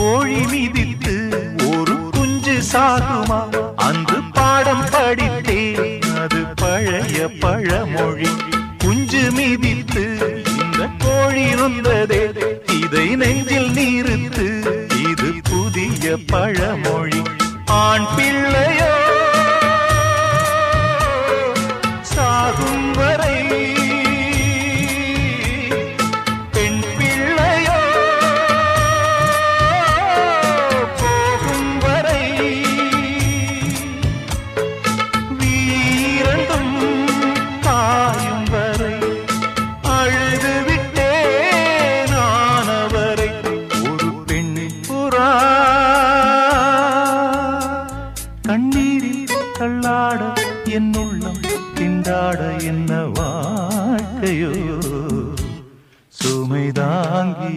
கோழி மிதித்து ஒரு குஞ்சு சாகுமா? அன்று பாடம் படித்தேன், அது பழைய பழமொழி. குஞ்சு மிதித்து இந்த கோழி வந்ததே, இதை நெஞ்சில் நிறுத்து, இது புதிய பழமொழி. ஆண் பிள்ளையோ சாகும் வரை, பெண் பிள்ளையோ போகும் வரை, வீரண்டும் காயும் வரை அழுது விட்டே நானவரை. ஒரு பெண் புறா கண்ணீரில் தள்ளாட என் உள்ளம் திண்டாட, என்ன வாழ்க்கையோ சுமைதாங்கி